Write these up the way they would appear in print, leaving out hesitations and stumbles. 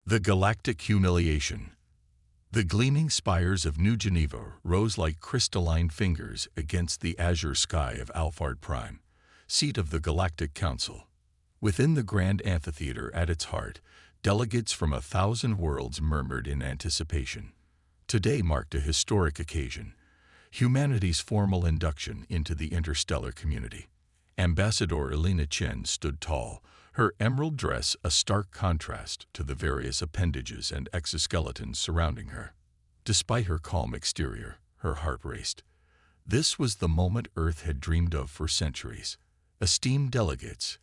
The Galactic Humiliation. The gleaming spires of New Geneva rose like crystalline fingers against the azure sky of Alphard Prime, seat of the Galactic Council. Within the grand amphitheater at its heart, delegates from 1,000 worlds murmured in anticipation. Today marked a historic occasion, humanity's formal induction into the interstellar community. Ambassador Elena Chen stood tall, her emerald dress a stark contrast to the various appendages and exoskeletons surrounding her. Despite her calm exterior, her heart raced. This was the moment Earth had dreamed of for centuries. Esteemed delegates,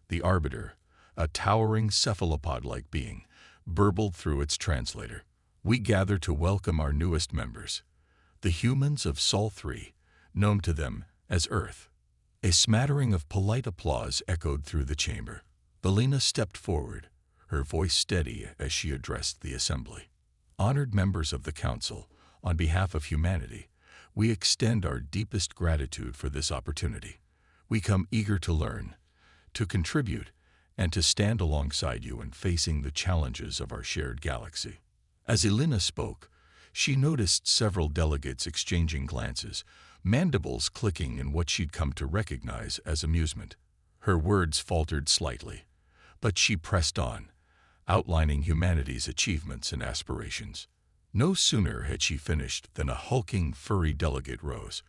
the Arbiter, a towering cephalopod-like being, burbled through its translator. We gather to welcome our newest members, the humans of Sol 3, known to them as Earth. A smattering of polite applause echoed through the chamber. Belina stepped forward, her voice steady as she addressed the assembly. Honored members of the Council, on behalf of humanity, we extend our deepest gratitude for this opportunity. We come eager to learn, to contribute, and to stand alongside you in facing the challenges of our shared galaxy. As Elena spoke, she noticed several delegates exchanging glances, mandibles clicking in what she'd come to recognize as amusement. Her words faltered slightly, but she pressed on, outlining humanity's achievements and aspirations. No sooner had she finished than a hulking, furry delegate rose,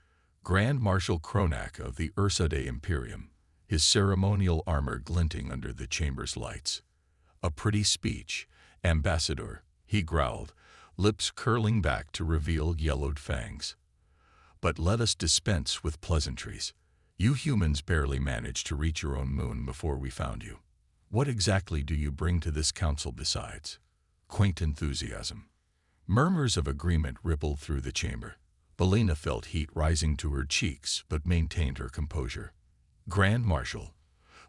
Grand Marshal Kronak of the Ursade Imperium, his ceremonial armor glinting under the chamber's lights. A pretty speech, Ambassador, he growled, lips curling back to reveal yellowed fangs. But let us dispense with pleasantries. You humans barely managed to reach your own moon before we found you. What exactly do you bring to this council besides quaint enthusiasm? Murmurs of agreement rippled through the chamber. Belina felt heat rising to her cheeks but maintained her composure. Grand Marshal,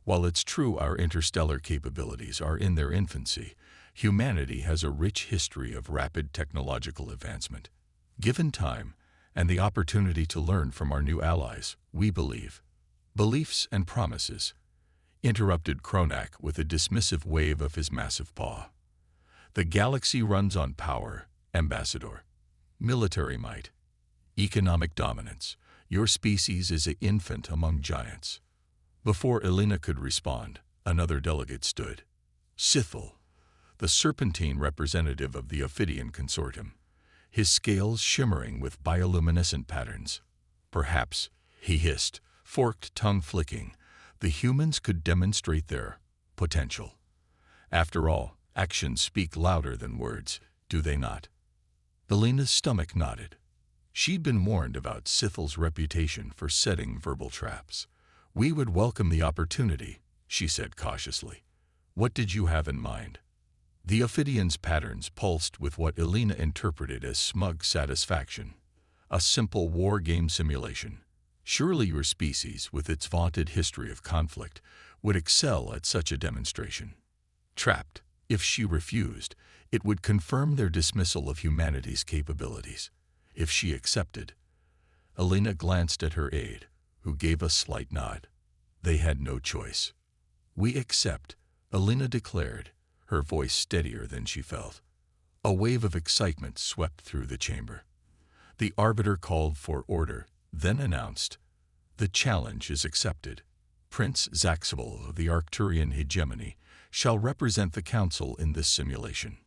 while it's true our interstellar capabilities are in their infancy, humanity has a rich history of rapid technological advancement. Given time and the opportunity to learn from our new allies, we believe. Beliefs and promises, interrupted Kronak with a dismissive wave of his massive paw. The galaxy runs on power, Ambassador. Military might. Economic dominance. Your species is an infant among giants. Before Elena could respond, another delegate stood. Sithal, the serpentine representative of the Ophidian consortium, his scales shimmering with bioluminescent patterns. Perhaps, he hissed, forked tongue flicking, the humans could demonstrate their potential. After all, actions speak louder than words, do they not? Belina's stomach nodded. She'd been warned about Sithal's reputation for setting verbal traps. We would welcome the opportunity, she said cautiously. What did you have in mind? The Ophidian's patterns pulsed with what Elena interpreted as smug satisfaction. A simple war game simulation. Surely your species, with its vaunted history of conflict, would excel at such a demonstration. Trapped, if she refused, it would confirm their dismissal of humanity's capabilities. If she accepted, Elena glanced at her aide, who gave a slight nod. They had no choice. We accept, Elena declared, her voice steadier than she felt. A wave of excitement swept through the chamber. The Arbiter called for order, then announced, "The challenge is accepted. Prince Zaxval of the Arcturian hegemony shall represent the Council in this simulation."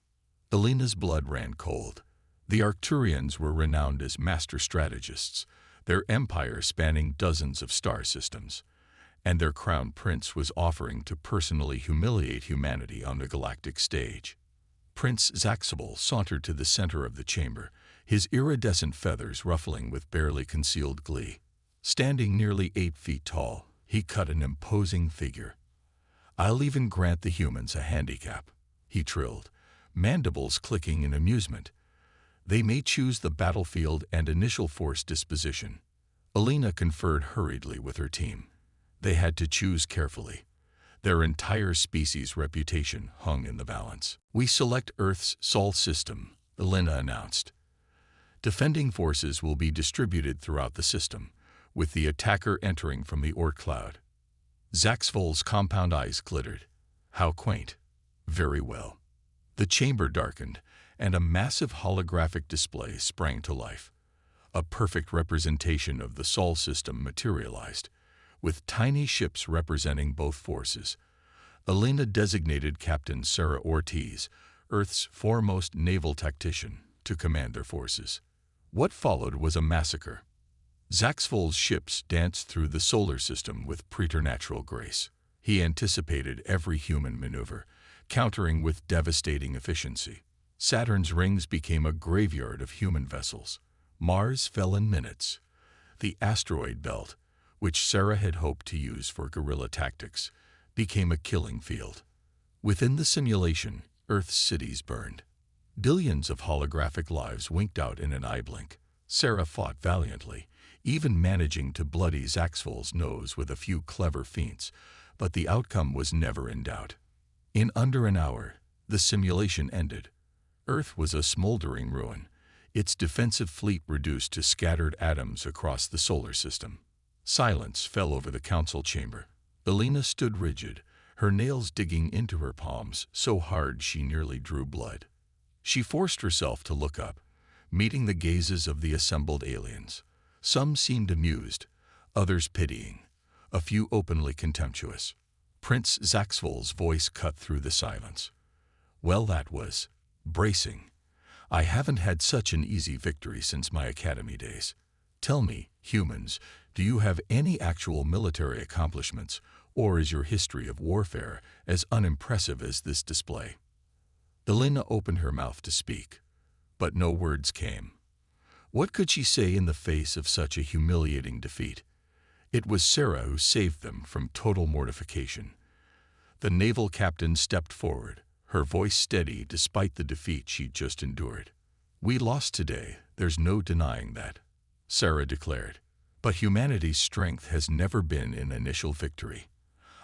Elena's blood ran cold. The Arcturians were renowned as master strategists, their empire spanning dozens of star systems, and their crown prince was offering to personally humiliate humanity on the galactic stage. Prince Zaxval sauntered to the center of the chamber, his iridescent feathers ruffling with barely concealed glee. Standing nearly 8 feet tall, he cut an imposing figure. "I'll even grant the humans a handicap," he trilled, mandibles clicking in amusement. "They may choose the battlefield and initial force disposition." Elena conferred hurriedly with her team. They had to choose carefully. Their entire species' reputation hung in the balance. "We select Earth's Sol system," Elena announced. "Defending forces will be distributed throughout the system, with the attacker entering from the Orc cloud." Zaxval's compound eyes glittered. "How quaint." "Very well. The chamber darkened, and a massive holographic display sprang to life. A perfect representation of the Sol system materialized, with tiny ships representing both forces. Elena designated Captain Sarah Ortiz, Earth's foremost naval tactician, to command their forces. What followed was a massacre. Zaxvol's ships danced through the solar system with preternatural grace. He anticipated every human maneuver, countering with devastating efficiency. Saturn's rings became a graveyard of human vessels. Mars fell in minutes. The asteroid belt, which Sarah had hoped to use for guerrilla tactics, became a killing field. Within the simulation, Earth's cities burned. Billions of holographic lives winked out in an eye blink. Sarah fought valiantly, even managing to bloody Zaxvol's nose with a few clever feints, but the outcome was never in doubt. In under an hour, the simulation ended. Earth was a smoldering ruin, its defensive fleet reduced to scattered atoms across the solar system. Silence fell over the council chamber. Elena stood rigid, her nails digging into her palms so hard she nearly drew blood. She forced herself to look up, meeting the gazes of the assembled aliens. Some seemed amused, others pitying, a few openly contemptuous. Prince Zaxvol's voice cut through the silence. Well, that was bracing. I haven't had such an easy victory since my academy days. Tell me, humans, do you have any actual military accomplishments, or is your history of warfare as unimpressive as this display? Elena opened her mouth to speak, but no words came. What could she say in the face of such a humiliating defeat? It was Sarah who saved them from total mortification. The naval captain stepped forward, her voice steady despite the defeat she'd just endured. We lost today, there's no denying that, Sarah declared. But humanity's strength has never been in initial victory.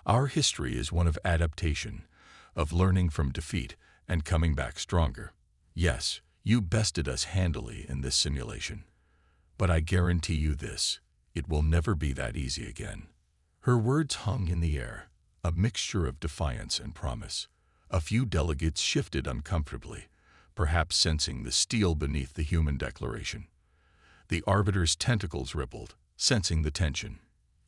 Our history is one of adaptation, of learning from defeat and coming back stronger. Yes, you bested us handily in this simulation. But I guarantee you this, it will never be that easy again. Her words hung in the air, a mixture of defiance and promise. A few delegates shifted uncomfortably, perhaps sensing the steel beneath the human declaration. The arbiter's tentacles rippled, sensing the tension.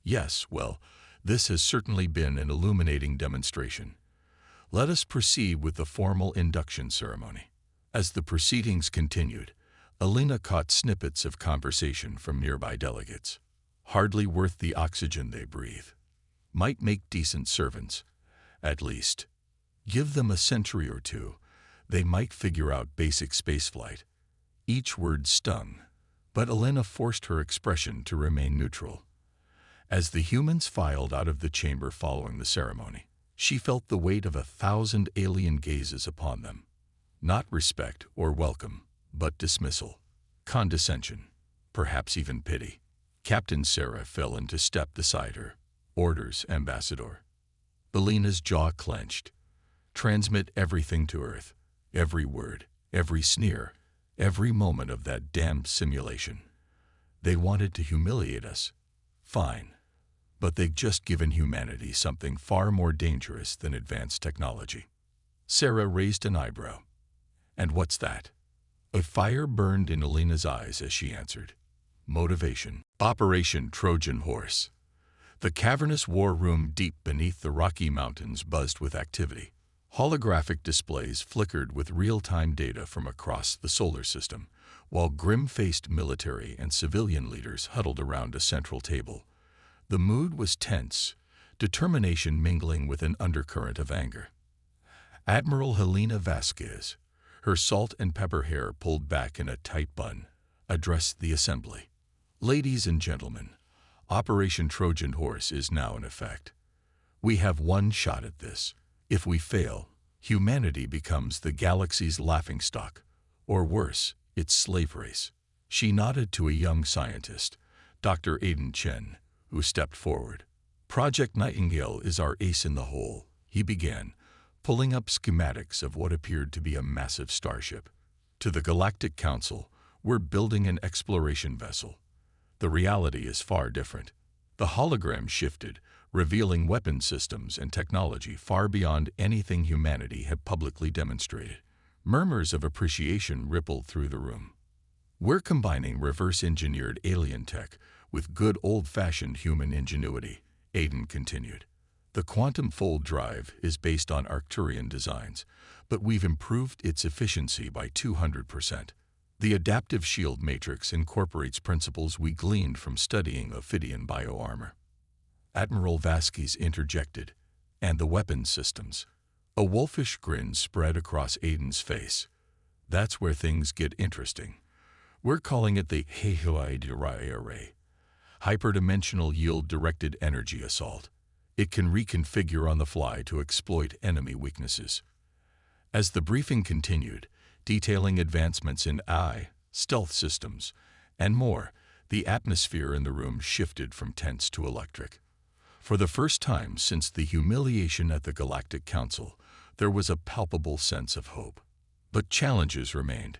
Yes, well, this has certainly been an illuminating demonstration. Let us proceed with the formal induction ceremony. As the proceedings continued, Elena caught snippets of conversation from nearby delegates. Hardly worth the oxygen they breathe. Might make decent servants, at least. Give them a century or two, they might figure out basic spaceflight. Each word stung, but Elena forced her expression to remain neutral. As the humans filed out of the chamber following the ceremony, she felt the weight of 1,000 alien gazes upon them. Not respect or welcome, but dismissal, condescension, perhaps even pity. Captain Sarah fell into step beside her. Orders, Ambassador. Elena's jaw clenched. Transmit everything to Earth. Every word, every sneer, every moment of that damned simulation. They wanted to humiliate us. Fine. But they've just given humanity something far more dangerous than advanced technology. Sarah raised an eyebrow. And what's that? A fire burned in Elena's eyes as she answered. Motivation. Operation Trojan Horse. The cavernous war room deep beneath the Rocky Mountains buzzed with activity. Holographic displays flickered with real-time data from across the solar system, while grim-faced military and civilian leaders huddled around a central table. The mood was tense, determination mingling with an undercurrent of anger. Admiral Helena Vasquez, her salt and pepper hair pulled back in a tight bun, addressed the assembly. Ladies and gentlemen, Operation Trojan Horse is now in effect. We have one shot at this. If we fail, humanity becomes the galaxy's laughingstock, or worse, its slave race. She nodded to a young scientist, Dr. Aiden Chen, who stepped forward. Project Nightingale is our ace in the hole, he began, pulling up schematics of what appeared to be a massive starship. To the Galactic Council, we're building an exploration vessel. The reality is far different. The hologram shifted, revealing weapon systems and technology far beyond anything humanity had publicly demonstrated. Murmurs of appreciation rippled through the room. We're combining reverse-engineered alien tech with good old-fashioned human ingenuity, Aiden continued. The quantum fold drive is based on Arcturian designs, but we've improved its efficiency by 200%. The adaptive shield matrix incorporates principles we gleaned from studying Ophidian bioarmor. Admiral Vasquez interjected, and the weapons systems. A wolfish grin spread across Aiden's face. That's where things get interesting. We're calling it the HFY array, hyperdimensional yield-directed energy assault. It can reconfigure on the fly to exploit enemy weaknesses. As the briefing continued, detailing advancements in AI, stealth systems, and more, the atmosphere in the room shifted from tense to electric. For the first time since the humiliation at the Galactic Council, there was a palpable sense of hope. But challenges remained.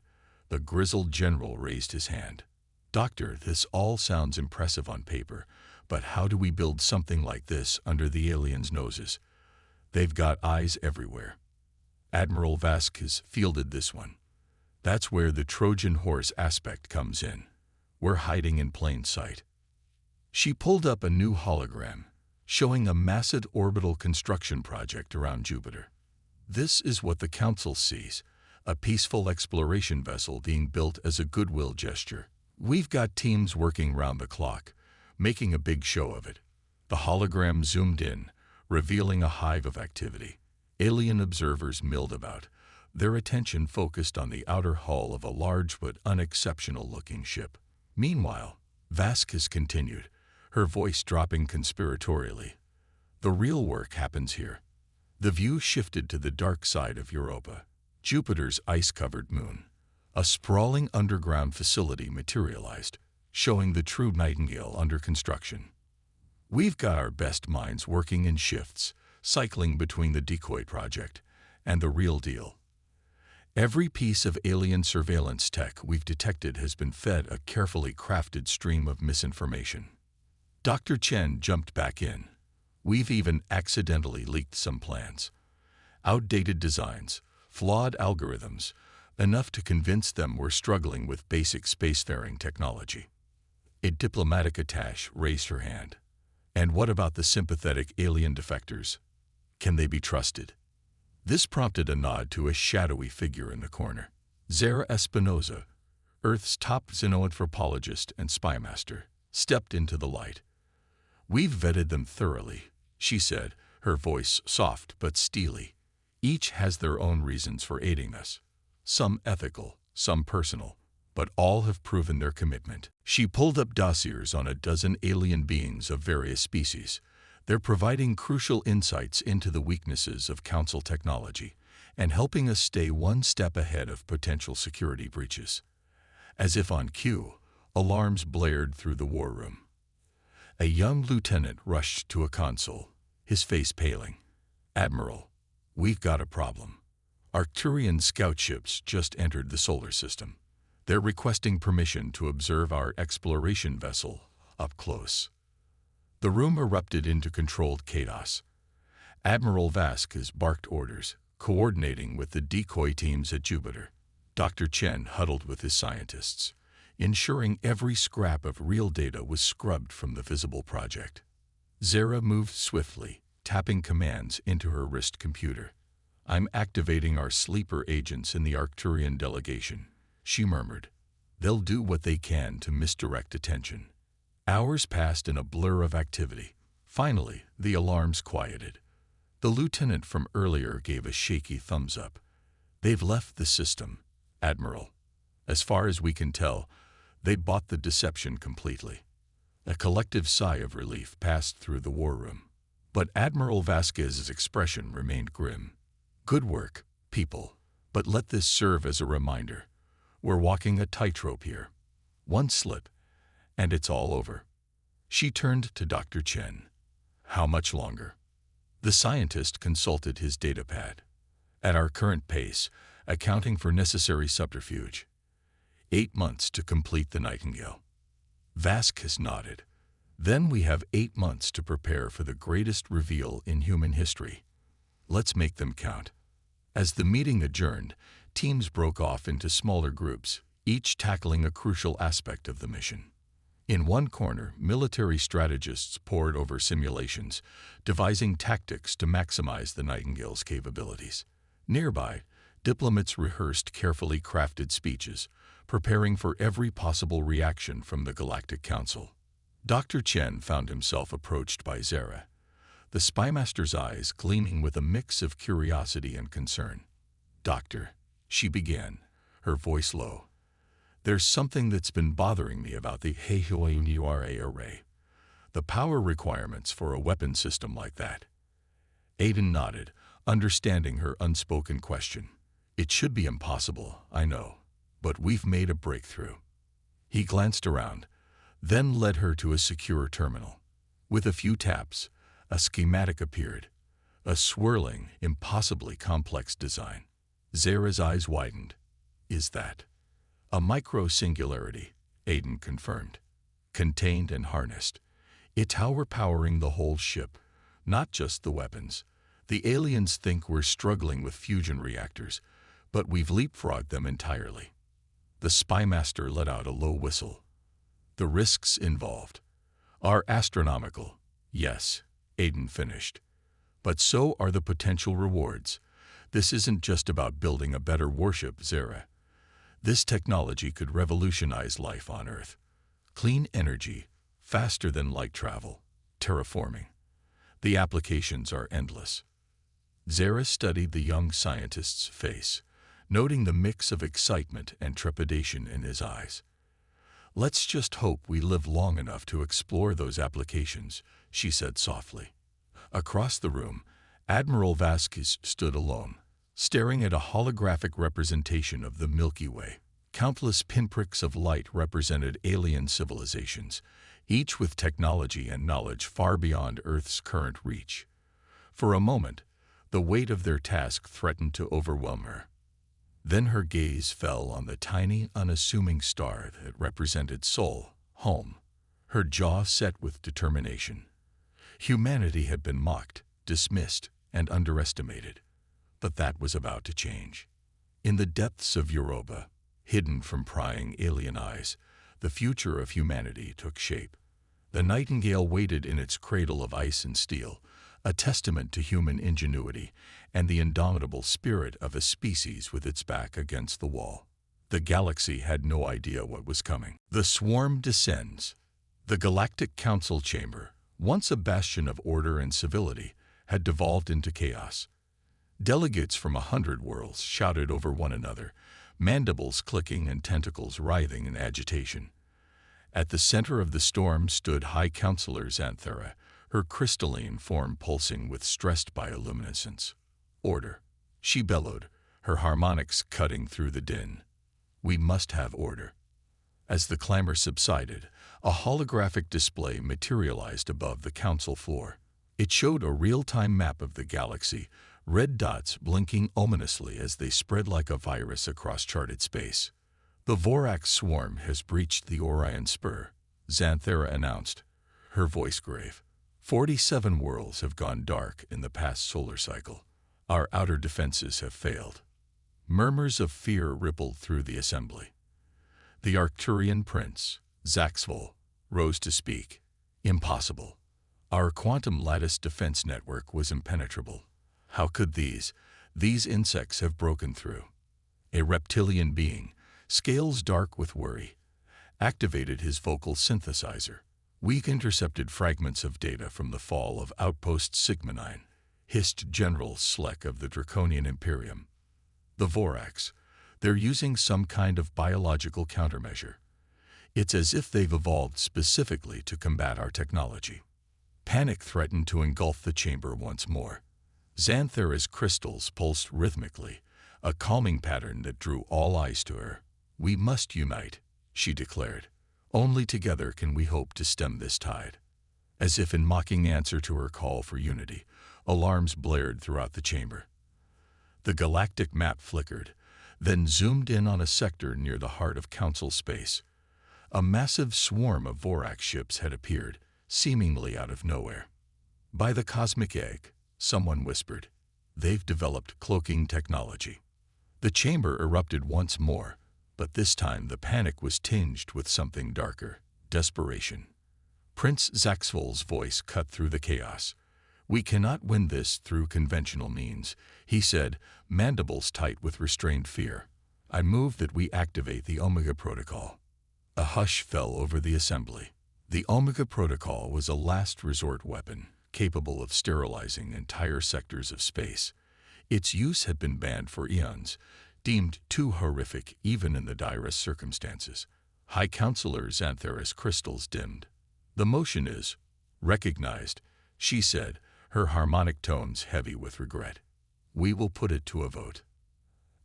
The grizzled general raised his hand. Doctor, this all sounds impressive on paper, but how do we build something like this under the aliens' noses? They've got eyes everywhere. Admiral Vasquez fielded this one. That's where the Trojan horse aspect comes in. We're hiding in plain sight. She pulled up a new hologram, showing a massive orbital construction project around Jupiter. This is what the Council sees, a peaceful exploration vessel being built as a goodwill gesture. We've got teams working round the clock, making a big show of it. The hologram zoomed in, revealing a hive of activity. Alien observers milled about, their attention focused on the outer hull of a large but unexceptional-looking ship. Meanwhile, Vasquez continued, her voice dropping conspiratorially. The real work happens here. The view shifted to the dark side of Europa, Jupiter's ice-covered moon. A sprawling underground facility materialized, showing the true Nightingale under construction. We've got our best minds working in shifts, cycling between the decoy project and the real deal. Every piece of alien surveillance tech we've detected has been fed a carefully crafted stream of misinformation. Dr. Chen jumped back in. We've even accidentally leaked some plans. Outdated designs, flawed algorithms, enough to convince them we're struggling with basic spacefaring technology. A diplomatic attaché raised her hand. And what about the sympathetic alien defectors? Can they be trusted? This prompted a nod to a shadowy figure in the corner. Zara Espinosa, Earth's top xenoanthropologist and spymaster, stepped into the light. We've vetted them thoroughly, she said, her voice soft but steely. Each has their own reasons for aiding us. Some ethical, some personal, but all have proven their commitment. She pulled up dossiers on a dozen alien beings of various species. They're providing crucial insights into the weaknesses of Council technology and helping us stay one step ahead of potential security breaches. As if on cue, alarms blared through the war room. A young lieutenant rushed to a console, his face paling. Admiral, we've got a problem. Arcturian scout ships just entered the solar system. They're requesting permission to observe our exploration vessel up close. The room erupted into controlled chaos. Admiral Vasquez barked orders, coordinating with the decoy teams at Jupiter. Dr. Chen huddled with his scientists, ensuring every scrap of real data was scrubbed from the visible project. Zara moved swiftly, tapping commands into her wrist computer. I'm activating our sleeper agents in the Arcturian delegation, she murmured. They'll do what they can to misdirect attention. Hours passed in a blur of activity. Finally, the alarms quieted. The lieutenant from earlier gave a shaky thumbs up. They've left the system, Admiral. As far as we can tell, they bought the deception completely. A collective sigh of relief passed through the war room. But Admiral Vasquez's expression remained grim. Good work, people, but let this serve as a reminder. We're walking a tightrope here. One slip, and it's all over. She turned to Dr. Chen. How much longer? The scientist consulted his datapad. At our current pace, accounting for necessary subterfuge, 8 months to complete the Nightingale. Vasquez nodded. Then we have 8 months to prepare for the greatest reveal in human history. Let's make them count. As the meeting adjourned, Teams broke off into smaller groups, each tackling a crucial aspect of the mission. In one corner, military strategists pored over simulations, devising tactics to maximize the Nightingale's capabilities. Nearby, diplomats rehearsed carefully crafted speeches, preparing for every possible reaction from the Galactic Council. Dr. Chen found himself approached by Zara, the spymaster's eyes gleaming with a mix of curiosity and concern. "Doctor," she began, her voice low, "there's something that's been bothering me about the HFY array. The power requirements for a weapon system like that." Aiden nodded, understanding her unspoken question. "It should be impossible, I know, but we've made a breakthrough." He glanced around, then led her to a secure terminal. With a few taps, a schematic appeared, a swirling, impossibly complex design. Zara's eyes widened. "Is that?" "A micro-singularity," Aiden confirmed. "Contained and harnessed. It's how we're powering the whole ship, not just the weapons. The aliens think we're struggling with fusion reactors, but we've leapfrogged them entirely." The spymaster let out a low whistle. "The risks involved are astronomical." "Yes," Aiden finished. "But so are the potential rewards. This isn't just about building a better warship, Zara. This technology could revolutionize life on Earth. Clean energy, faster than light travel, terraforming. The applications are endless." Zara studied the young scientist's face, noting the mix of excitement and trepidation in his eyes. "Let's just hope we live long enough to explore those applications," she said softly. Across the room, Admiral Vasquez stood alone, staring at a holographic representation of the Milky Way. Countless pinpricks of light represented alien civilizations, each with technology and knowledge far beyond Earth's current reach. For a moment, the weight of their task threatened to overwhelm her. Then her gaze fell on the tiny, unassuming star that represented Sol, home, her jaw set with determination. Humanity had been mocked, dismissed, and underestimated, but that was about to change. In the depths of Europa, hidden from prying alien eyes, the future of humanity took shape. The Nightingale waited in its cradle of ice and steel, a testament to human ingenuity and the indomitable spirit of a species with its back against the wall. The galaxy had no idea what was coming. The swarm descends. The Galactic Council chamber, once a bastion of order and civility, had devolved into chaos. Delegates from 100 worlds shouted over one another, mandibles clicking and tentacles writhing in agitation. At the center of the storm stood High Counselor Xanthera, her crystalline form pulsing with stressed bioluminescence. "Order," she bellowed, her harmonics cutting through the din. "We must have order." As the clamor subsided, a holographic display materialized above the council floor. It showed a real-time map of the galaxy, red dots blinking ominously as they spread like a virus across charted space. "The Vorax swarm has breached the Orion Spur," Xanthera announced, her voice grave. 47 worlds have gone dark in the past solar cycle. Our outer defenses have failed." Murmurs of fear rippled through the assembly. The Arcturian prince, Zaxvol, rose to speak. "Impossible. Our quantum lattice defense network was impenetrable. How could these insects have broken through?" A reptilian being, scales dark with worry, activated his vocal synthesizer. "We intercepted fragments of data from the fall of Outpost Sigma 9, hissed General Sleck of the Draconian Imperium. "The Vorax, they're using some kind of biological countermeasure. It's as if they've evolved specifically to combat our technology." Panic threatened to engulf the chamber once more. Xanthera's crystals pulsed rhythmically, a calming pattern that drew all eyes to her. "We must unite," she declared. "Only together can we hope to stem this tide." As if in mocking answer to her call for unity, alarms blared throughout the chamber. The galactic map flickered, then zoomed in on a sector near the heart of Council space. A massive swarm of Vorax ships had appeared, seemingly out of nowhere. "By the cosmic egg," someone whispered. "They've developed cloaking technology." The chamber erupted once more, but this time the panic was tinged with something darker: desperation. Prince Zaxvol's voice cut through the chaos. "We cannot win this through conventional means," he said, mandibles tight with restrained fear. "I move that we activate the Omega Protocol." A hush fell over the assembly. The Omega Protocol was a last resort weapon, capable of sterilizing entire sectors of space. Its use had been banned for eons, deemed too horrific even in the direst circumstances. High Counselor Xanthera's crystals dimmed. "The motion is recognized," she said, her harmonic tones heavy with regret. "We will put it to a vote."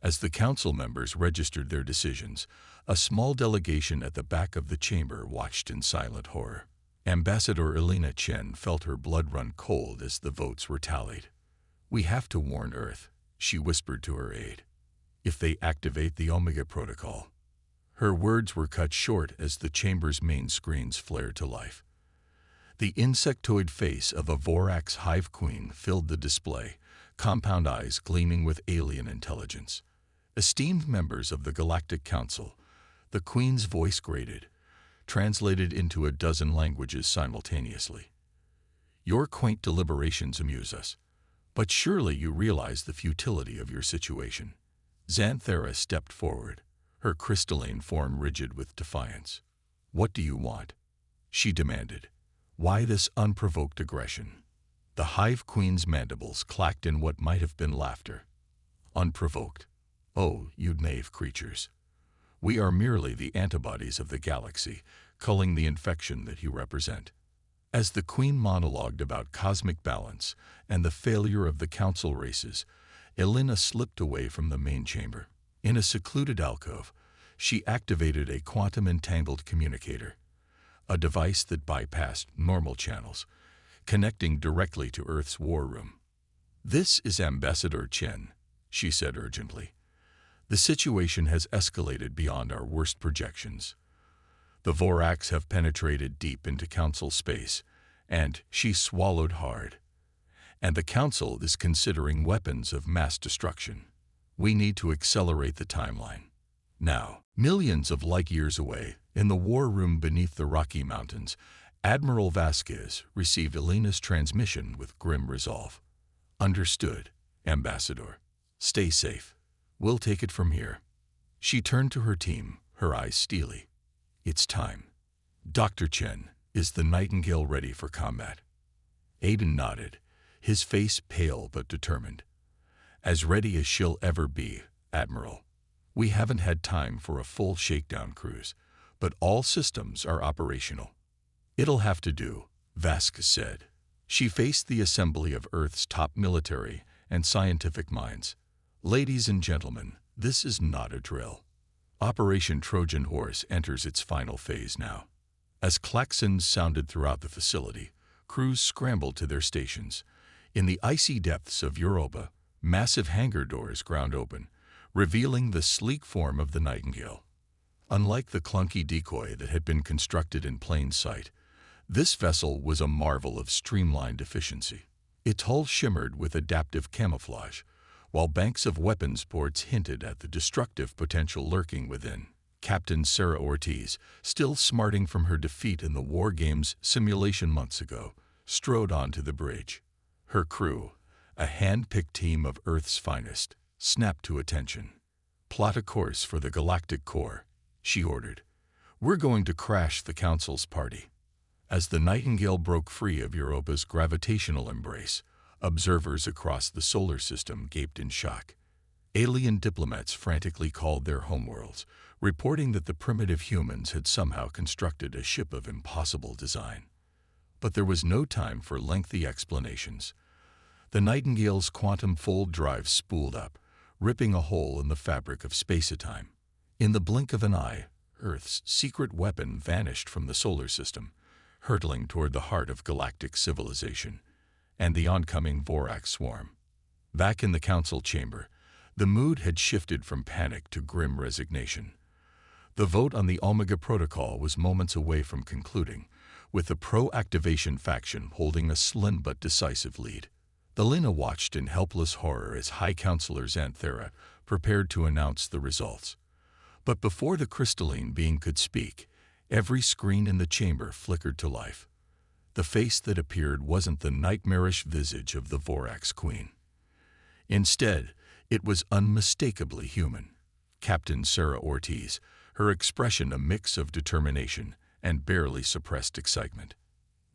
As the council members registered their decisions, a small delegation at the back of the chamber watched in silent horror. Ambassador Elena Chen felt her blood run cold as the votes were tallied. "We have to warn Earth," she whispered to her aide. "If they activate the Omega Protocol." Her words were cut short as the chamber's main screens flared to life. The insectoid face of a Vorax hive queen filled the display, compound eyes gleaming with alien intelligence. "Esteemed members of the Galactic Council," the queen's voice grated, translated into a dozen languages simultaneously. "Your quaint deliberations amuse us, but surely you realize the futility of your situation." Xanthera stepped forward, her crystalline form rigid with defiance. "What do you want?" she demanded. "Why this unprovoked aggression?" The hive queen's mandibles clacked in what might have been laughter. "Unprovoked? Oh, you naive creatures. We are merely the antibodies of the galaxy, culling the infection that you represent." As the queen monologued about cosmic balance and the failure of the council races, Elena slipped away from the main chamber. In a secluded alcove, she activated a quantum-entangled communicator, a device that bypassed normal channels, connecting directly to Earth's war room. "This is Ambassador Chen," she said urgently. "The situation has escalated beyond our worst projections. The Vorax have penetrated deep into Council space, and," she swallowed hard, "and the Council is considering weapons of mass destruction. We need to accelerate the timeline. Now." Millions of light-years away, in the war room beneath the Rocky Mountains, Admiral Vasquez received Elena's transmission with grim resolve. "Understood, Ambassador. Stay safe. We'll take it from here." She turned to her team, her eyes steely. "It's time. Dr. Chen, is the Nightingale ready for combat?" Aiden nodded, his face pale but determined. "As ready as she'll ever be, Admiral. We haven't had time for a full shakedown cruise, but all systems are operational." "It'll have to do," Vasquez said. She faced the assembly of Earth's top military and scientific minds. "Ladies and gentlemen, this is not a drill. Operation Trojan Horse enters its final phase now." As klaxons sounded throughout the facility, crews scrambled to their stations. In the icy depths of Europa, massive hangar doors ground open, revealing the sleek form of the Nightingale. Unlike the clunky decoy that had been constructed in plain sight, this vessel was a marvel of streamlined efficiency. Its hull shimmered with adaptive camouflage, while banks of weapons ports hinted at the destructive potential lurking within. Captain Sarah Ortiz, still smarting from her defeat in the War Games simulation months ago, strode onto the bridge. Her crew, a hand-picked team of Earth's finest, snapped to attention. "Plot a course for the Galactic Core," she ordered. "We're going to crash the Council's party." As the Nightingale broke free of Europa's gravitational embrace, observers across the solar system gaped in shock. Alien diplomats frantically called their homeworlds, reporting that the primitive humans had somehow constructed a ship of impossible design. But there was no time for lengthy explanations. The Nightingale's quantum fold drive spooled up, ripping a hole in the fabric of space-time. In the blink of an eye, Earth's secret weapon vanished from the solar system, hurtling toward the heart of galactic civilization and the oncoming Vorax swarm. Back in the council chamber, the mood had shifted from panic to grim resignation. The vote on the Omega Protocol was moments away from concluding, with the pro-activation faction holding a slim but decisive lead. Elena watched in helpless horror as High Counselor Xanthera prepared to announce the results. But before the crystalline being could speak, every screen in the chamber flickered to life. The face that appeared wasn't the nightmarish visage of the Vorax Queen. Instead, it was unmistakably human. Captain Sarah Ortiz, her expression a mix of determination and barely suppressed excitement.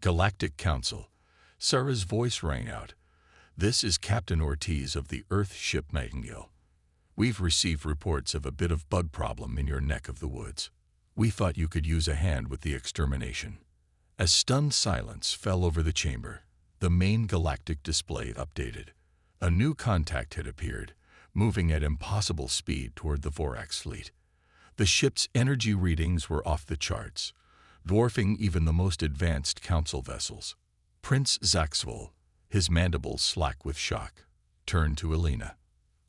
Galactic Council. Sarah's voice rang out. This is Captain Ortiz of the Earth ship Nightingale. We've received reports of a bit of bug problem in your neck of the woods. We thought you could use a hand with the extermination. As stunned silence fell over the chamber, the main galactic display updated. A new contact had appeared, moving at impossible speed toward the Vorax fleet. The ship's energy readings were off the charts, dwarfing even the most advanced council vessels. Prince Zaxval, his mandibles slack with shock, turned to Elena.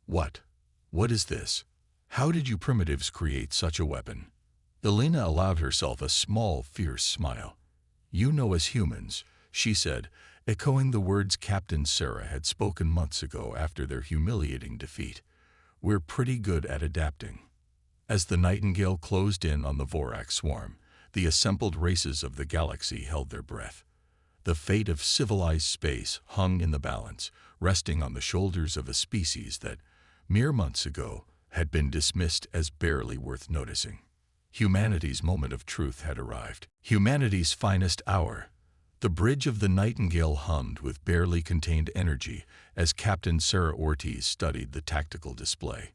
What is this? How did you primitives create such a weapon? Elena allowed herself a small, fierce smile. You know us humans, she said, echoing the words Captain Sarah had spoken months ago after their humiliating defeat. We're pretty good at adapting. As the Nightingale closed in on the Vorax swarm, the assembled races of the galaxy held their breath. The fate of civilized space hung in the balance, resting on the shoulders of a species that, mere months ago, had been dismissed as barely worth noticing. Humanity's moment of truth had arrived. Humanity's finest hour. The bridge of the Nightingale hummed with barely contained energy as Captain Sarah Ortiz studied the tactical display.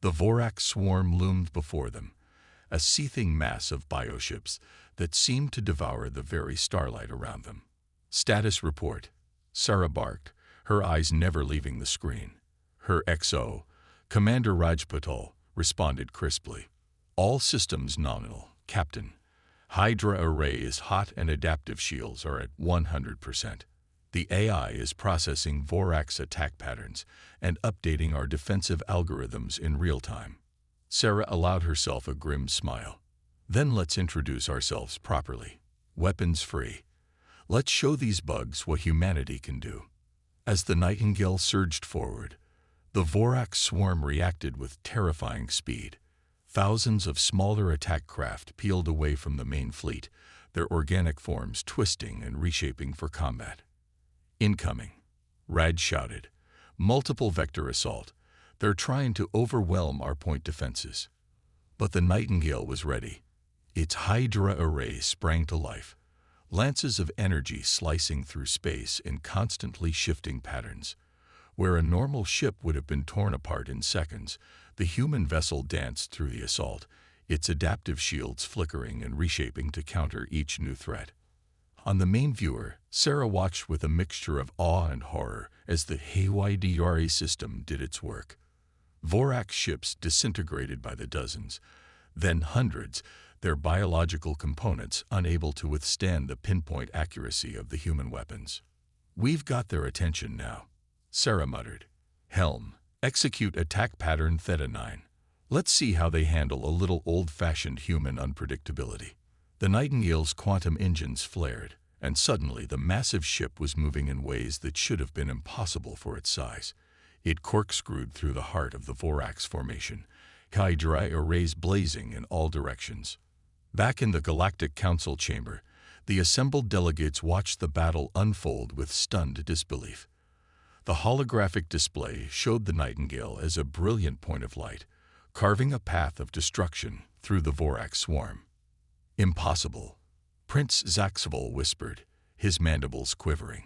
The Vorax swarm loomed before them, a seething mass of bioships that seemed to devour the very starlight around them. Status report. Sarah barked, her eyes never leaving the screen. Her XO, Commander Rajpatal, responded crisply. All systems nominal, Captain. Hydra array is hot and adaptive shields are at 100%. The AI is processing Vorax attack patterns and updating our defensive algorithms in real time. Sarah allowed herself a grim smile. Then let's introduce ourselves properly. Weapons free. Let's show these bugs what humanity can do. As the Nightingale surged forward, the Vorax swarm reacted with terrifying speed. Thousands of smaller attack craft peeled away from the main fleet, their organic forms twisting and reshaping for combat. Incoming, Rad shouted. Multiple vector assault. They're trying to overwhelm our point defenses. But the Nightingale was ready. Its Hydra array sprang to life, lances of energy slicing through space in constantly shifting patterns. Where a normal ship would have been torn apart in seconds, the human vessel danced through the assault, its adaptive shields flickering and reshaping to counter each new threat. On the main viewer, Sarah watched with a mixture of awe and horror as the HFY system did its work. Vorax ships disintegrated by the dozens, then hundreds, their biological components unable to withstand the pinpoint accuracy of the human weapons. We've got their attention now, Sarah muttered. Helm, execute attack pattern Theta 9. Let's see how they handle a little old-fashioned human unpredictability. The Nightingale's quantum engines flared, and suddenly the massive ship was moving in ways that should have been impossible for its size. It corkscrewed through the heart of the Vorax formation, Hydra arrays blazing in all directions. Back in the Galactic Council chamber, the assembled delegates watched the battle unfold with stunned disbelief. The holographic display showed the Nightingale as a brilliant point of light, carving a path of destruction through the Vorax swarm. Impossible, Prince Zaxval whispered, his mandibles quivering.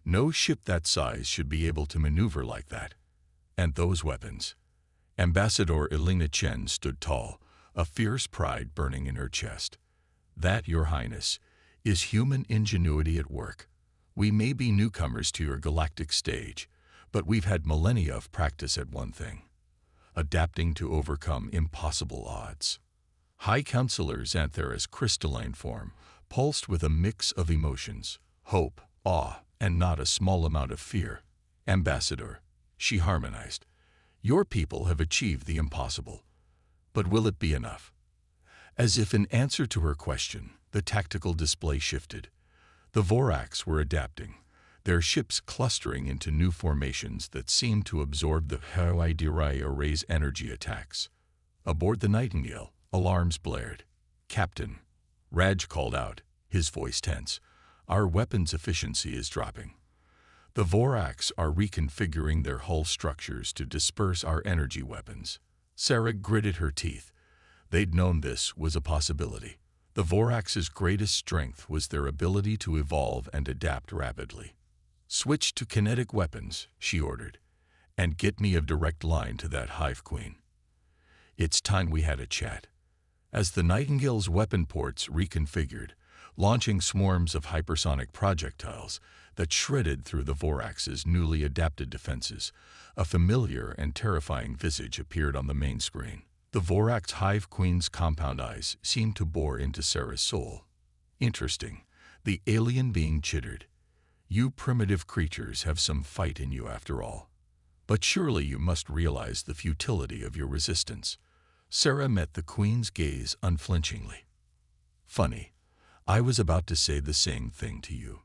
No ship that size should be able to maneuver like that. And those weapons. Ambassador Elena Chen stood tall, a fierce pride burning in her chest. That, Your Highness, is human ingenuity at work. We may be newcomers to your galactic stage, but we've had millennia of practice at one thing: adapting to overcome impossible odds. High Counselor Xanthera's crystalline form pulsed with a mix of emotions, hope, awe, and not a small amount of fear. Ambassador, she harmonized, your people have achieved the impossible. But will it be enough? As if in answer to her question, the tactical display shifted. The Vorax were adapting, their ships clustering into new formations that seemed to absorb the HFY array's energy attacks. Aboard the Nightingale, alarms blared. "Captain," Raj called out, his voice tense, "our weapons efficiency is dropping. The Voraks are reconfiguring their hull structures to disperse our energy weapons." Sarah gritted her teeth. They'd known this was a possibility. The Voraks' greatest strength was their ability to evolve and adapt rapidly. "Switch to kinetic weapons," she ordered, "and get me a direct line to that Hive Queen." It's time we had a chat. As the Nightingale's weapon ports reconfigured, launching swarms of hypersonic projectiles that shredded through the Voraks' newly adapted defenses, a familiar and terrifying visage appeared on the main screen. The Vorax Hive Queen's compound eyes seemed to bore into Sarah's soul. "Interesting," the alien being chittered. "You primitive creatures have some fight in you after all. But surely you must realize the futility of your resistance." Sarah met the Queen's gaze unflinchingly. "Funny, I was about to say the same thing to you.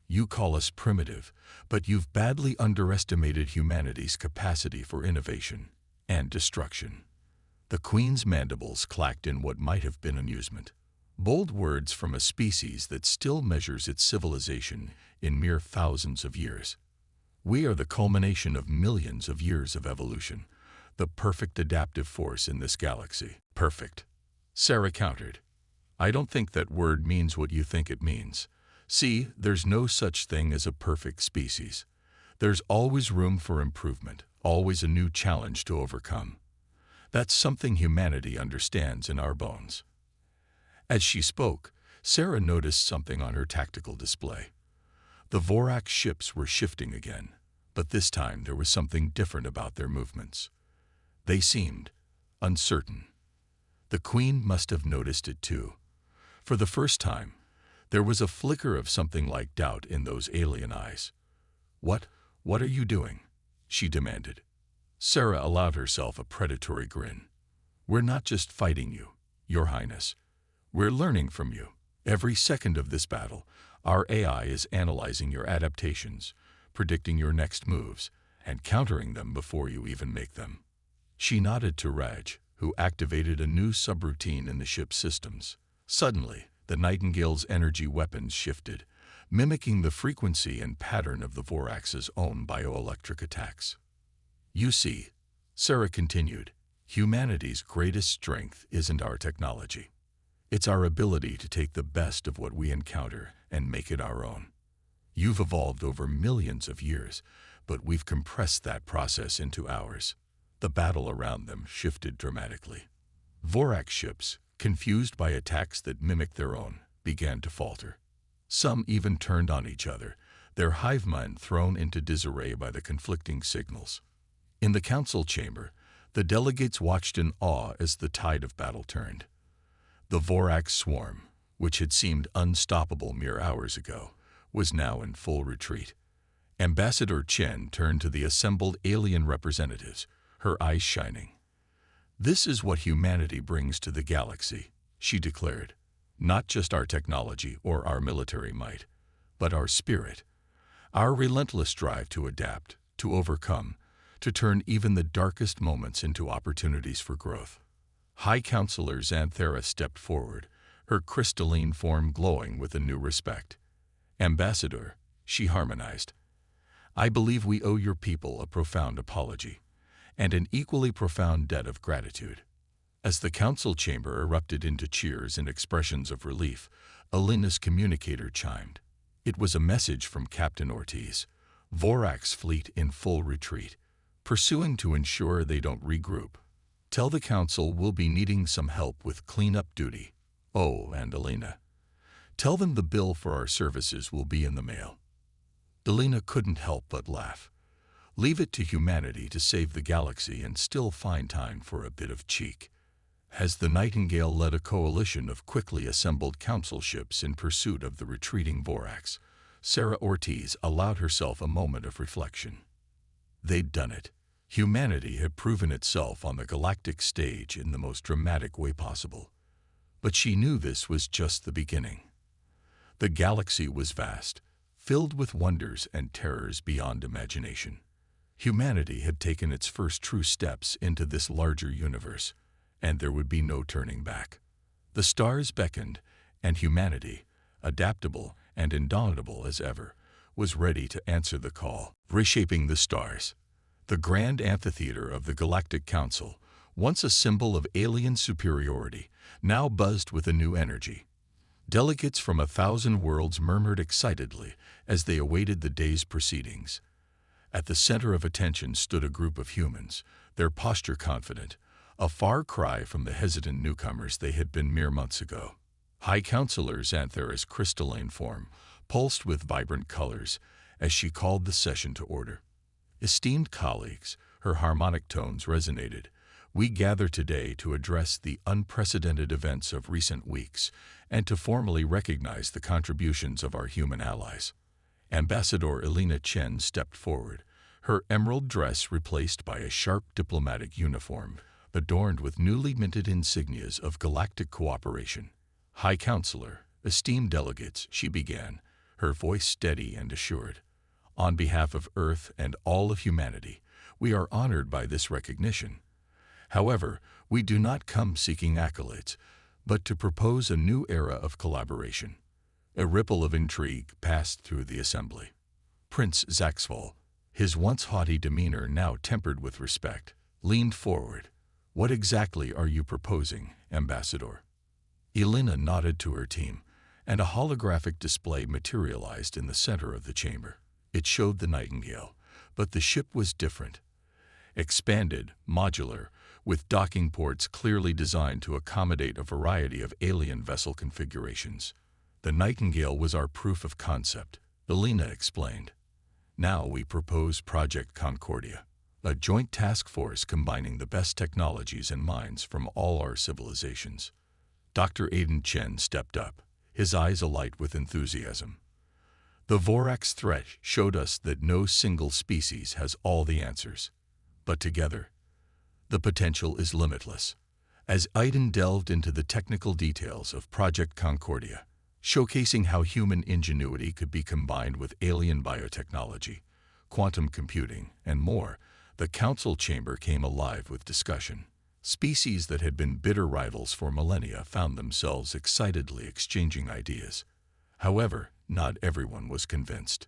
You call us primitive, but you've badly underestimated humanity's capacity for innovation and destruction." The Queen's mandibles clacked in what might have been amusement. Bold words from a species that still measures its civilization in mere thousands of years. "We are the culmination of millions of years of evolution, the perfect adaptive force in this galaxy." "Perfect," Sarah countered. "I don't think that word means what you think it means. See, there's no such thing as a perfect species. There's always room for improvement, always a new challenge to overcome. That's something humanity understands in our bones." As she spoke, Sarah noticed something on her tactical display. The Vorak ships were shifting again, but this time there was something different about their movements. They seemed uncertain. The Queen must have noticed it too. For the first time, there was a flicker of something like doubt in those alien eyes. What are you doing?" she demanded. Sarah allowed herself a predatory grin. "We're not just fighting you, Your Highness. We're learning from you. Every second of this battle, our AI is analyzing your adaptations, predicting your next moves, and countering them before you even make them." She nodded to Raj, who activated a new subroutine in the ship's systems. Suddenly, the Nightingale's energy weapons shifted, mimicking the frequency and pattern of the Vorax's own bioelectric attacks. "You see," Sarah continued, "humanity's greatest strength isn't our technology. It's our ability to take the best of what we encounter and make it our own. You've evolved over millions of years, but we've compressed that process into hours." The battle around them shifted dramatically. Vorak ships, confused by attacks that mimicked their own, began to falter. Some even turned on each other, their hive mind thrown into disarray by the conflicting signals. In the council chamber, the delegates watched in awe as the tide of battle turned. The Vorak swarm, which had seemed unstoppable mere hours ago, was now in full retreat. Ambassador Chen turned to the assembled alien representatives, her eyes shining. "This is what humanity brings to the galaxy," she declared. "Not just our technology or our military might, but our spirit, our relentless drive to adapt, to overcome, to turn even the darkest moments into opportunities for growth." High Counselor Xanthera stepped forward, her crystalline form glowing with a new respect. "Ambassador," she harmonized, "I believe we owe your people a profound apology, and an equally profound debt of gratitude." As the council chamber erupted into cheers and expressions of relief, Alina's communicator chimed. It was a message from Captain Ortiz. "Vorak's fleet in full retreat, pursuing to ensure they don't regroup. Tell the council we'll be needing some help with cleanup duty. Oh, and Alina, tell them the bill for our services will be in the mail." Alina couldn't help but laugh. Leave it to humanity to save the galaxy and still find time for a bit of cheek. As the Nightingale led a coalition of quickly assembled council ships in pursuit of the retreating Vorax, Sarah Ortiz allowed herself a moment of reflection. They'd done it. Humanity had proven itself on the galactic stage in the most dramatic way possible. But she knew this was just the beginning. The galaxy was vast, filled with wonders and terrors beyond imagination. Humanity had taken its first true steps into this larger universe, and there would be no turning back. The stars beckoned, and humanity, adaptable and indomitable as ever, was ready to answer the call. Reshaping the stars. The grand amphitheater of the Galactic Council, once a symbol of alien superiority, now buzzed with a new energy. Delegates from 1,000 worlds murmured excitedly as they awaited the day's proceedings. At the center of attention stood a group of humans, their posture confident, a far cry from the hesitant newcomers they had been mere months ago. High Counselor Xanthera's crystalline form pulsed with vibrant colors as she called the session to order. Esteemed colleagues, her harmonic tones resonated. We gather today to address the unprecedented events of recent weeks and to formally recognize the contributions of our human allies. Ambassador Elena Chen stepped forward, her emerald dress replaced by a sharp diplomatic uniform, adorned with newly minted insignias of galactic cooperation. High Counselor, esteemed delegates, she began, her voice steady and assured. On behalf of Earth and all of humanity, we are honored by this recognition. However, we do not come seeking accolades, but to propose a new era of collaboration. A ripple of intrigue passed through the assembly. Prince Zaxval, his once haughty demeanor now tempered with respect, leaned forward. What exactly are you proposing, Ambassador? Elena nodded to her team, and a holographic display materialized in the center of the chamber. It showed the Nightingale, but the ship was different. Expanded, modular, with docking ports clearly designed to accommodate a variety of alien vessel configurations. The Nightingale was our proof of concept, Elena explained. Now we propose Project Concordia, a joint task force combining the best technologies and minds from all our civilizations. Dr. Aiden Chen stepped up, his eyes alight with enthusiasm. The Vorax threat showed us that no single species has all the answers. But together, the potential is limitless. As Aiden delved into the technical details of Project Concordia, showcasing how human ingenuity could be combined with alien biotechnology, quantum computing, and more, the council chamber came alive with discussion. Species that had been bitter rivals for millennia found themselves excitedly exchanging ideas. However, not everyone was convinced.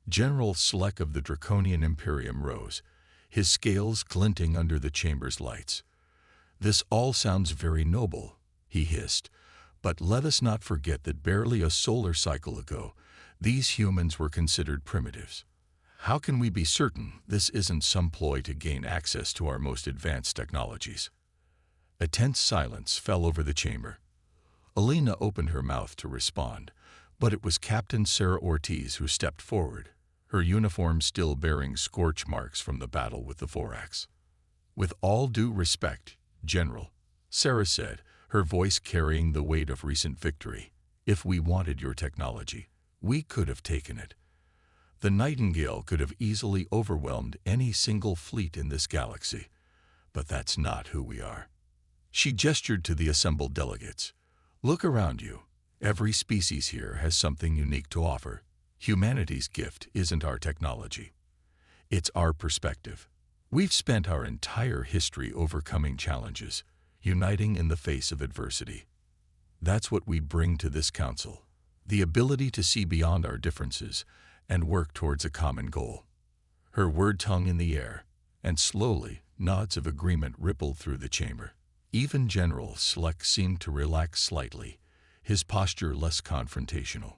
General Sleck of the Draconian Imperium rose, his scales glinting under the chamber's lights. This all sounds very noble, he hissed, but let us not forget that barely a solar cycle ago, these humans were considered primitives. How can we be certain this isn't some ploy to gain access to our most advanced technologies? A tense silence fell over the chamber. Elena opened her mouth to respond, but it was Captain Sarah Ortiz who stepped forward, her uniform still bearing scorch marks from the battle with the Vorax. With all due respect, General, Sarah said, her voice carrying the weight of recent victory, if we wanted your technology, we could have taken it. The Nightingale could have easily overwhelmed any single fleet in this galaxy, but that's not who we are. She gestured to the assembled delegates. Look around you. Every species here has something unique to offer. Humanity's gift isn't our technology. It's our perspective. We've spent our entire history overcoming challenges, uniting in the face of adversity. That's what we bring to this council, the ability to see beyond our differences and work towards a common goal. Her word hung in the air, and slowly, nods of agreement rippled through the chamber. Even General Sleck seemed to relax slightly, his posture less confrontational.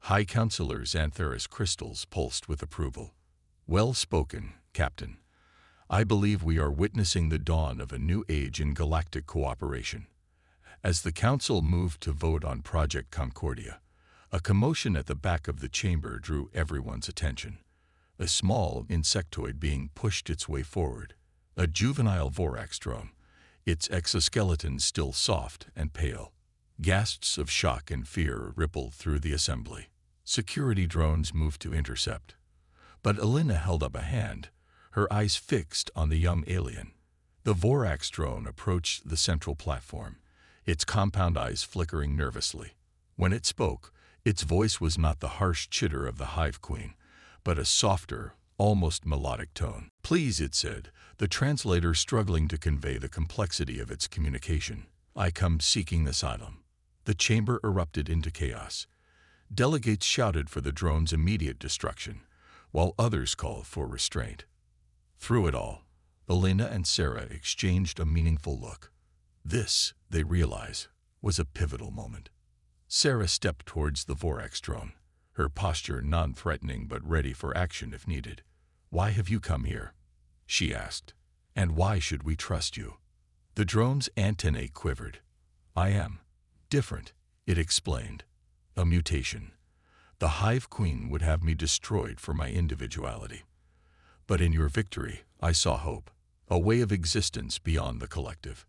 High Counselor Xanthera's crystals pulsed with approval. Well spoken, Captain. I believe we are witnessing the dawn of a new age in galactic cooperation. As the Council moved to vote on Project Concordia, a commotion at the back of the chamber drew everyone's attention. A small insectoid being pushed its way forward, a juvenile Vorax drone, its exoskeleton still soft and pale. Gasps of shock and fear rippled through the assembly. Security drones moved to intercept. But Elena held up a hand, her eyes fixed on the young alien. The Vorax drone approached the central platform, its compound eyes flickering nervously. When it spoke, Its voice was not the harsh chitter of the Hive Queen, but a softer, almost melodic tone. "Please," it said, the translator struggling to convey the complexity of its communication. "I come seeking asylum." The chamber erupted into chaos. Delegates shouted for the drone's immediate destruction, while others called for restraint. Through it all, Elena and Sarah exchanged a meaningful look. This, they realized, was a pivotal moment. Sarah stepped towards the Vorax drone, her posture non-threatening but ready for action if needed. "Why have you come here?" she asked. "And why should we trust you?" The drone's antennae quivered. "I am different," it explained. "A mutation. The Hive Queen would have me destroyed for my individuality. But in your victory, I saw hope, a way of existence beyond the collective."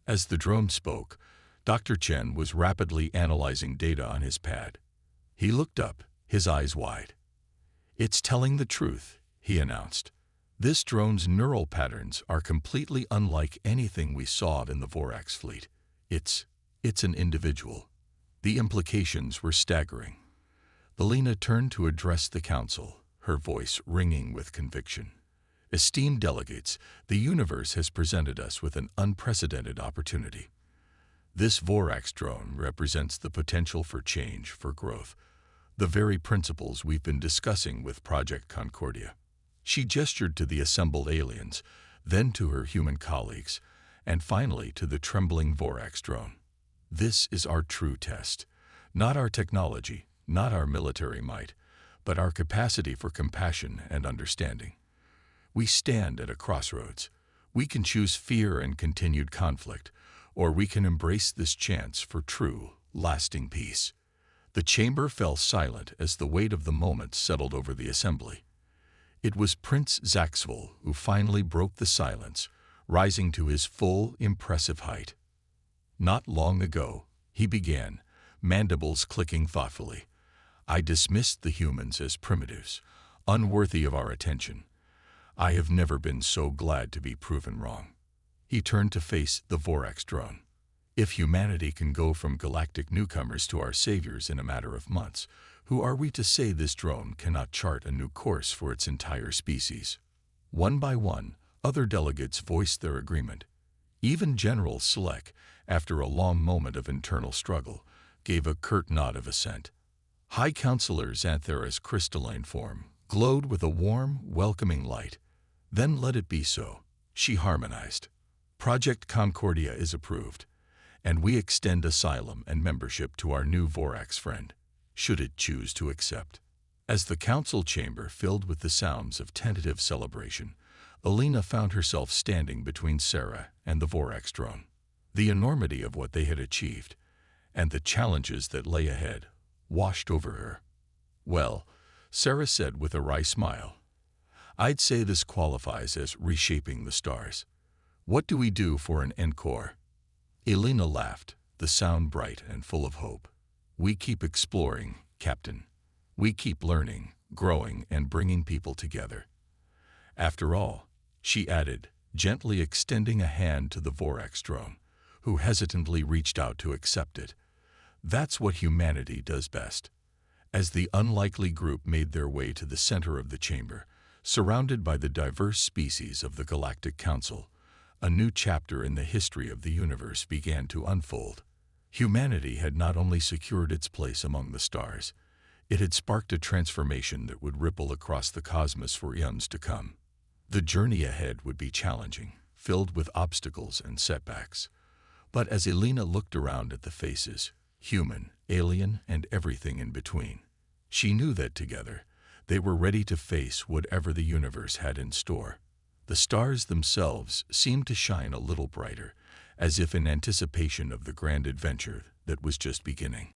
As the drone spoke, Dr. Chen was rapidly analyzing data on his pad. He looked up, his eyes wide. "It's telling the truth," he announced. "This drone's neural patterns are completely unlike anything we saw in the Vorax fleet. It's an individual." The implications were staggering. Elena turned to address the council, her voice ringing with conviction. "Esteemed delegates, the universe has presented us with an unprecedented opportunity. This Vorax drone represents the potential for change, for growth, the very principles we've been discussing with Project Concordia." She gestured to the assembled aliens, then to her human colleagues, and finally to the trembling Vorax drone. "This is our true test. Not our technology, not our military might, but our capacity for compassion and understanding. We stand at a crossroads. We can choose fear and continued conflict, or we can embrace this chance for true, lasting peace." The chamber fell silent as the weight of the moment settled over the assembly. It was Prince Zaxvil who finally broke the silence, rising to his full, impressive height. "Not long ago," he began, mandibles clicking thoughtfully, "I dismissed the humans as primitives, unworthy of our attention. I have never been so glad to be proven wrong." He turned to face the Vorax drone. "If humanity can go from galactic newcomers to our saviors in a matter of months, who are we to say this drone cannot chart a new course for its entire species?" One by one, other delegates voiced their agreement. Even General Select, after a long moment of internal struggle, gave a curt nod of assent. High Counselor Xanthera's crystalline form glowed with a warm, welcoming light. "Then let it be so," she harmonized. "Project Concordia is approved, and we extend asylum and membership to our new Vorax friend, should it choose to accept." As the council chamber filled with the sounds of tentative celebration, Elena found herself standing between Sarah and the Vorax drone. The enormity of what they had achieved, and the challenges that lay ahead, washed over her. "Well," Sarah said with a wry smile, "I'd say this qualifies as reshaping the stars. What do we do for an encore?" Elena laughed, the sound bright and full of hope. "We keep exploring, Captain. We keep learning, growing, and bringing people together." After all, she added, gently extending a hand to the Vorax drone, who hesitantly reached out to accept it, "That's what humanity does best." As the unlikely group made their way to the center of the chamber, surrounded by the diverse species of the Galactic Council, a new chapter in the history of the universe began to unfold. Humanity had not only secured its place among the stars, it had sparked a transformation that would ripple across the cosmos for eons to come. The journey ahead would be challenging, filled with obstacles and setbacks. But as Elena looked around at the faces, human, alien, and everything in between, she knew that together, they were ready to face whatever the universe had in store. The stars themselves seemed to shine a little brighter, as if in anticipation of the grand adventure that was just beginning.